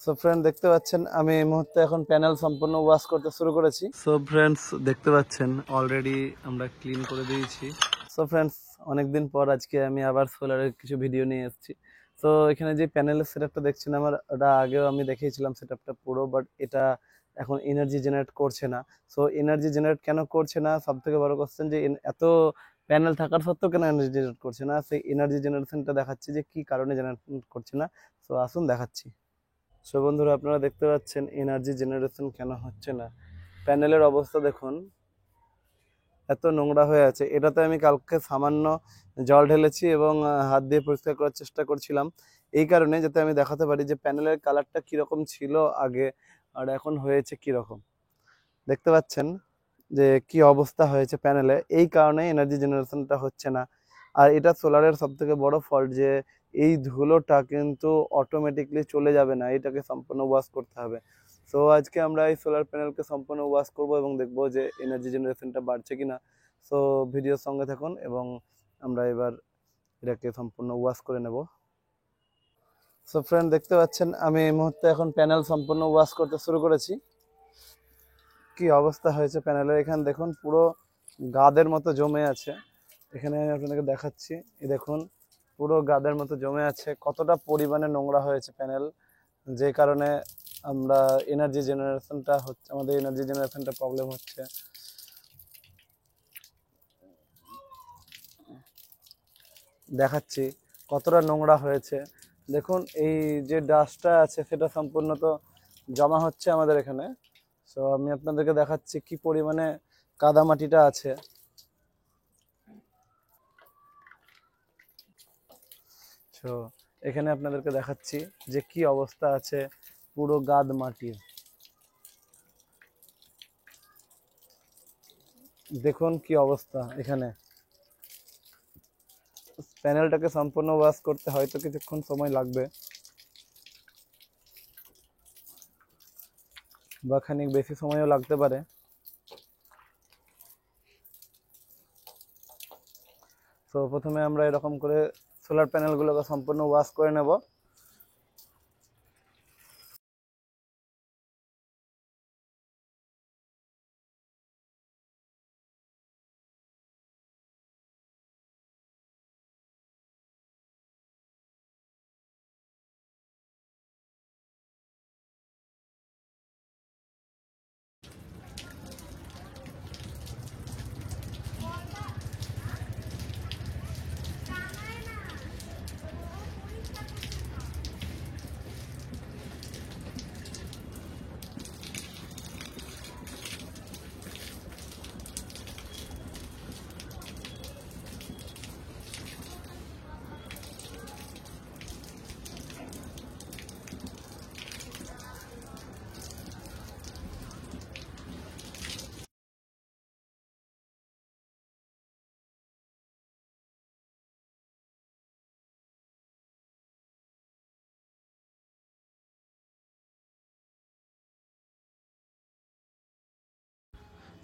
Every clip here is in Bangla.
সো ফ্রেন্ড দেখতে পাচ্ছেন আমি এই মুহূর্তে এখন প্যানেল সম্পূর্ণ ওয়াশ করতে শুরু করেছি। সো ফ্রেন্ডস দেখতে পাচ্ছেন অলরেডি আমরা ক্লিন করে দিয়েছি। সো ফ্রেন্ডস অনেকদিন পর আজকে আমি আবার সোলারের কিছু ভিডিও নিয়ে এসেছি। সো এখানে যে প্যানেলের সেটআপটা দেখছেন আমার, ওটা আগেও আমি দেখিয়েছিলাম সেটআপটা পুরো, বাট এটা এখন এনার্জি জেনারেট করছে না। সো এনার্জি জেনারেট কেন করছে না, সব থেকে বড় কোশ্চেন যে এত প্যানেল থাকার সত্ত্বেও কেন এনার্জি জেনারেট করছে না, সেই এনার্জি জেনারেশনটা দেখাচ্ছি যে কি কারণে জেনারেট করছে না। সো আসুন দেখাচ্ছি। সো বন্ধুরা আপনারা দেখতে পাচ্ছেন এনার্জি জেনারেশন কেন হচ্ছে না। প্যানেলের অবস্থা দেখুন, এত নোংরা হয়ে আছে। এটাতে আমি কালকে সামান্য জল ঢেলেছি এবং হাত দিয়ে পরিষ্কার করার চেষ্টা করছিলাম, এই কারণে যাতে আমি দেখাতে পারি যে প্যানেলের কালারটা কীরকম ছিল আগে আর এখন হয়েছে কীরকম। দেখতে পাচ্ছেন যে কি অবস্থা হয়েছে প্যানেলে, এই কারণে এনার্জি জেনারেশনটা হচ্ছে না। আর এটা সোলারের সবথেকে বড় ফল্ট যে এই ধুলোটা কিন্তু অটোমেটিকলি চলে যাবে না, এটাকে সম্পূর্ণ ওয়াশ করতে হবে। সো আজকে আমরা এই সোলার প্যানেলকে সম্পূর্ণ ওয়াশ করব এবং দেখব যে এনার্জি জেনারেশনটা বাড়ছে কিনা। সো ভিডিওর সঙ্গে থাকুন এবং আমরা এবার এটাকে সম্পূর্ণ ওয়াশ করে নেব। সো ফ্রেন্ড দেখতে পাচ্ছেন আমি এই মুহূর্তে এখন প্যানেল সম্পূর্ণ ওয়াশ করতে শুরু করেছি। কি অবস্থা হয়েছে প্যানেলের, এখানে দেখুন পুরো গাদের মতো জমে আছে। এখানে আমি আপনাদেরকে দেখাচ্ছি, এই দেখুন পুরো গাদের মতো জমে আছে, কতটা পরিমাণে নোংরা হয়েছে প্যানেল, যে কারণে আমরা এনার্জি জেনারেশনটা হচ্ছে, আমাদের এনার্জি জেনারেশনটা প্রবলেম হচ্ছে। দেখাচ্ছি কতটা নোংরা হয়েছে। দেখুন এই যে ডাস্টটা আছে সেটা সম্পূর্ণ তো জমা হচ্ছে আমাদের এখানে। সো আমি আপনাদেরকে দেখাচ্ছি কি পরিমাণে কাদামাটিটা আছে। তো এখানে আপনাদেরকে দেখাচ্ছি যে কি অবস্থা আছে পুরো গাদ মাটির। দেখুন কি অবস্থা এখানে। প্যানেলটাকে সম্পূর্ণ ওয়াশ করতে হয়তো কিছুক্ষণ সময় লাগবে বা খানিক বেশি সময়ও লাগতে পারে। তো প্রথমে আমরা এরকম করে সোলার প্যানেলগুলোকে সম্পূর্ণ ওয়াশ করে নেব।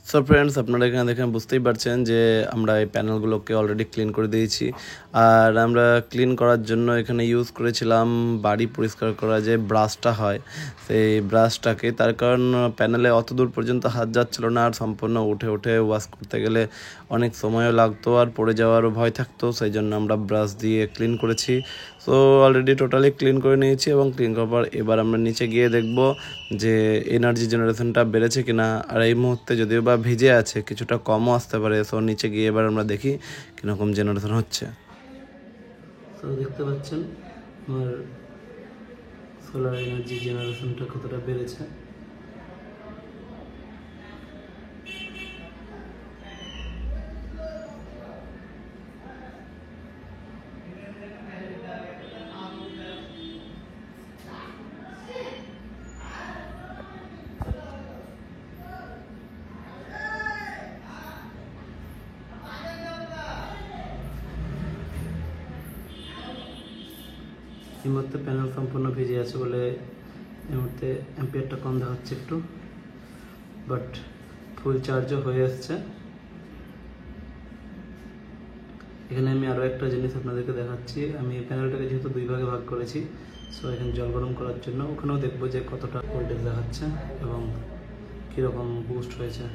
সো ফ্রেন্ডস আপনারা এখানে দেখেন বুঝতেই পারছেন যে আমরা এই প্যানেলগুলোকে অলরেডি ক্লিন করে দিয়েছি। আর আমরা ক্লিন করার জন্য এখানে ইউজ করেছিলাম বাড়ি পরিষ্কার করা যে ব্রাশটা হয় সেই ব্রাশটাকে, তার কারণ প্যানেলে অত দূর পর্যন্ত হাত যাচ্ছিলো না, আর সম্পূর্ণ উঠে উঠে ওয়াশ করতে গেলে অনেক সময়ও লাগতো আর পড়ে যাওয়ারও ভয় থাকতো, সেই জন্য আমরা ব্রাশ দিয়ে ক্লিন করেছি। সো অলরেডি টোটালি ক্লিন করে নিয়েছি এবং ক্লিন করার পর এবার আমরা নিচে গিয়ে দেখব যে এনার্জি জেনারেশনটা বেড়েছে কিনা। আর এই মুহূর্তে যদিও বা ভিজে আছে, কিছুটা কমও আসতে পারে। সো নিচে গিয়ে এবার আমরা দেখি কীরকম জেনারেশন হচ্ছে। তো দেখতে পাচ্ছেন আমার সোলার এনার্জি জেনারেশনটা কতটা বেড়েছে। এই মুহূর্তে প্যানেল সম্পূর্ণ ভিজে আছে বলে এই মুহূর্তে অ্যাম্পিয়ারটা কম দেখাচ্ছে একটু, বাট ফুল চার্জও হয়ে আসছে। এখানে আমি আরও একটা জিনিস আপনাদেরকে দেখাচ্ছি। আমি এই প্যানেলটাকে যেহেতু দুই ভাগে ভাগ করেছি, সো এখানে জল গরম করার জন্য ওখানেও দেখবো যে কতটা ভোল্টেজ দেখাচ্ছে এবং কীরকম বুস্ট হয়েছে।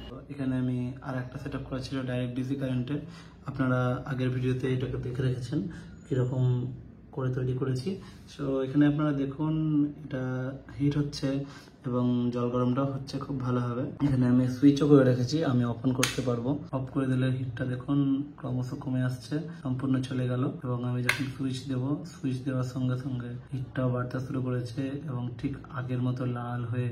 তো এখানে আমি আর একটা সেট আপ করা ছিল ডাইরেক্ট ডিসি কারেন্টে, আপনারা আগের ভিডিওতে এটাকে দেখে রেখেছেন কীরকম করে তৈরি করেছি। সো এখানে আপনারা দেখুন এটা হিট হচ্ছে এবং জল গরমটাও হচ্ছে খুব ভালোভাবে। এখানে আমি সুইচও করে রেখেছি, আমি অফ অন করতে পারবো। অফ করে দিলে হিটটা দেখুন ক্রমশ কমে আসছে, সম্পূর্ণ চলে গেল। এবং আমি যখন সুইচ দেব, সুইচ দেওয়ার সঙ্গে সঙ্গে হিটটাও বাড়তে শুরু করেছে এবং ঠিক আগের মতো লাল হয়ে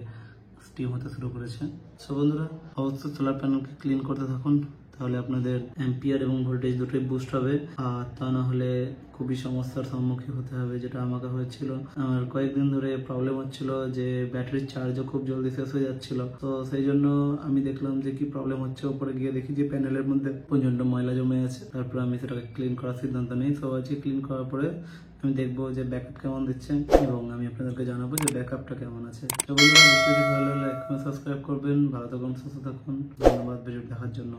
স্টিম হতে শুরু করেছে। সো বন্ধুরা, অবশ্যই সোলার প্যানেলকে ক্লিন করতে থাকুন, তাহলে আপনাদের অ্যাম্পিয়ার এবং ভোল্টেজ দুটোই বুস্ট হবে। আর তা না হলে খুবই সমস্যার সম্মুখীন হতে হবে, যেটা আমাকে হয়েছিল। আমার কয়েকদিন ধরে প্রবলেম হচ্ছিল যে ব্যাটারির চার্জও খুব জলদি শেষ হয়ে যাচ্ছিল। তো সেই জন্য আমি দেখলাম যে কি প্রবলেম হচ্ছে, ওপরে গিয়ে দেখি যে প্যানেলের মধ্যে প্রচন্ড ময়লা জমে আছে। তারপর আমি সেটাকে ক্লিন করার সিদ্ধান্ত নিই। তো আজকে ক্লিন করার পরে আমি দেখবো যে ব্যাকআপ কেমন দিচ্ছে এবং আমি আপনাদেরকে জানাবো যে ব্যাকআপটা কেমন আছে। তো বন্ধুরা, ভিডিওটি ভালো লাগলে লাইক কমেন্ট সাবস্ক্রাইব করবেন। ভালো থাকুন, সুস্থ থাকুন। ধন্যবাদ ভিডিও দেখার জন্য।